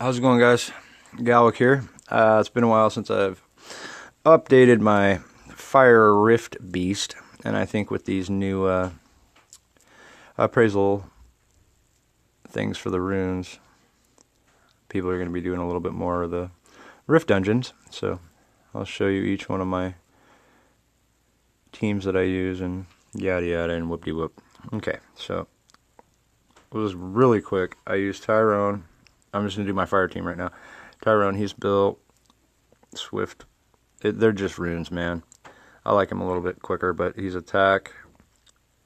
How's it going, guys? Galwick here. It's been a while since I've updated my Fire Rift Beast, and I think with these new appraisal things for the runes, people are going to be doing a little bit more of the Rift dungeons. So I'll show you each one of my teams that I use and yada yada and whoop-de-whoop. Okay, so it was really quick. I used Tyrone. I'm just going to do my fire team right now. Tyrone, he's built Swift. They're just runes, man. I like him a little bit quicker, but he's attack,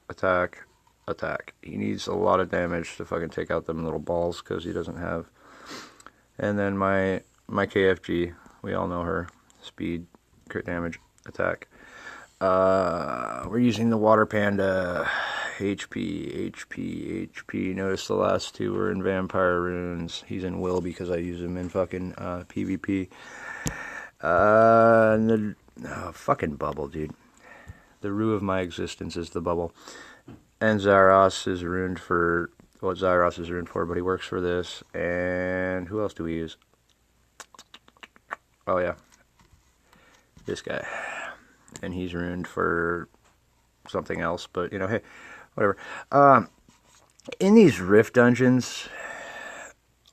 attack, attack. He needs a lot of damage to fucking take out them little balls because he doesn't have. And then my KFG, we all know her. Speed, crit damage, attack. We're using the Water Panda. HP. Notice the last two were in Vampire Runes. He's in Will because I use him in fucking PvP. And the fucking bubble, dude. The rue of my existence is the bubble. And Zyros is ruined for what Zyros is ruined for, but he works for this. And who else do we use? Oh yeah, this guy. And he's ruined for something else, but you know, hey, whatever. In these Rift dungeons,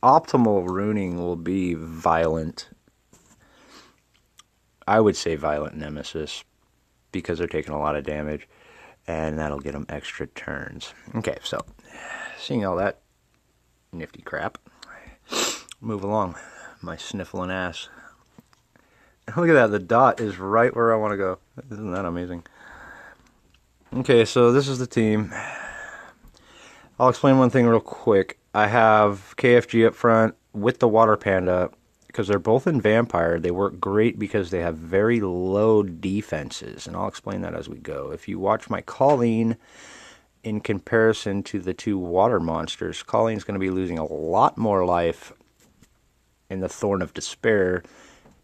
optimal runing will be Violent. I would say Violent Nemesis, because they're taking a lot of damage, and that'll get them extra turns. Okay, so, seeing all that nifty crap, move along, my sniffling ass. Look at that, the dot is right where I want to go. Isn't that amazing? Okay, so this is the team. I'll explain one thing real quick. I have KFG up front with the Water Panda because they're both in Vampire. They work great because they have very low defenses, and I'll explain that as we go. If you watch my Colleen in comparison to the two water monsters, Colleen's going to be losing a lot more life in the Thorn of Despair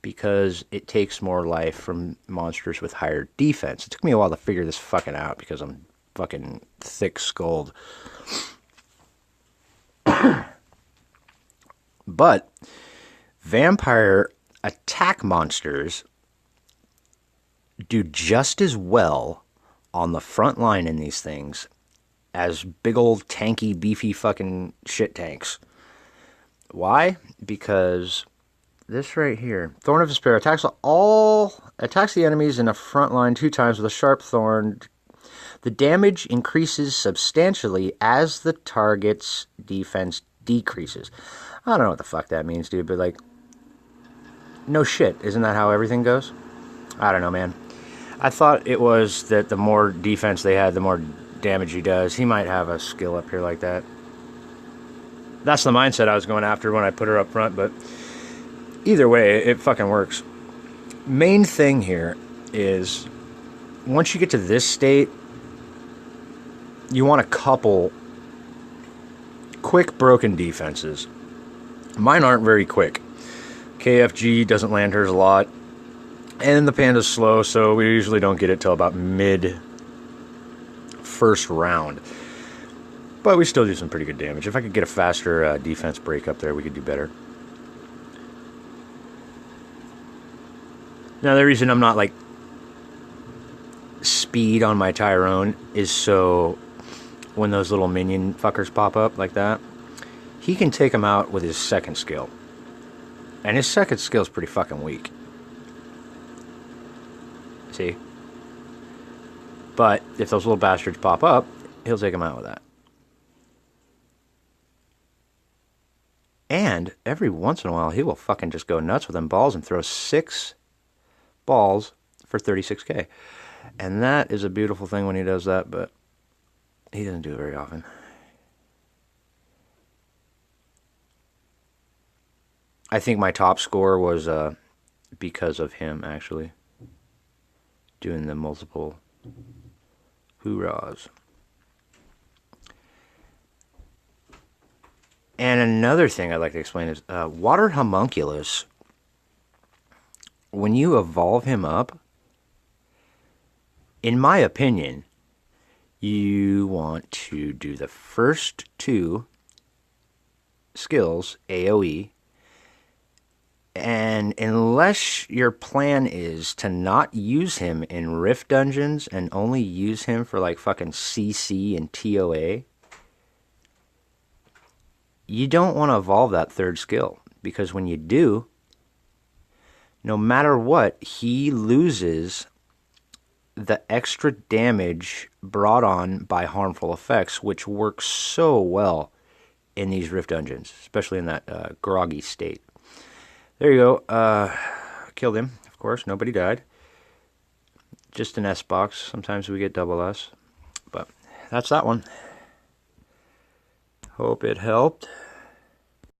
because it takes more life from monsters with higher defense. It took me a while to figure this fucking out because I'm fucking thick-skulled. But vampire attack monsters do just as well on the front line in these things as big old tanky, beefy fucking shit tanks. Why? Because this right here, Thorn of Despair, attacks the enemies in a front line 2 times with a sharp thorn. The damage increases substantially as the target's defense decreases. I don't know what the fuck that means, dude, but like, no shit. Isn't that how everything goes? I don't know, man. I thought it was that the more defense they had, the more damage he does. He might have a skill up here like that. That's the mindset I was going after when I put her up front, but either way, it fucking works. Main thing here is, once you get to this state, you want a couple quick broken defenses. Mine aren't very quick. KFG doesn't land hers a lot, and the Panda's slow, so we usually don't get it till about mid first round. But we still do some pretty good damage. If I could get a faster defense break up there, we could do better. Now, the reason I'm not, like, speed on my Tyrone is so when those little minion fuckers pop up like that, he can take them out with his second skill. And his second skill is pretty fucking weak. See? But if those little bastards pop up, he'll take them out with that. And every once in a while, he will fucking just go nuts with them balls and throw 6 balls for 36k. And that is a beautiful thing when he does that, but he doesn't do it very often. I think my top score was because of him, actually. Doing the multiple hoorahs. And another thing I'd like to explain is Water Homunculus, when you evolve him up, in my opinion, you want to do the first 2 skills, AoE, And unless your plan is to not use him in Rift dungeons and only use him for like fucking CC and TOA, you don't want to evolve that third skill. Because when you do, no matter what, he loses the extra damage brought on by harmful effects, which works so well in these Rift dungeons, especially in that groggy state. There you go. Killed him, of course. Nobody died. Just an S box. Sometimes we get double S. But that's that one. Hope it helped.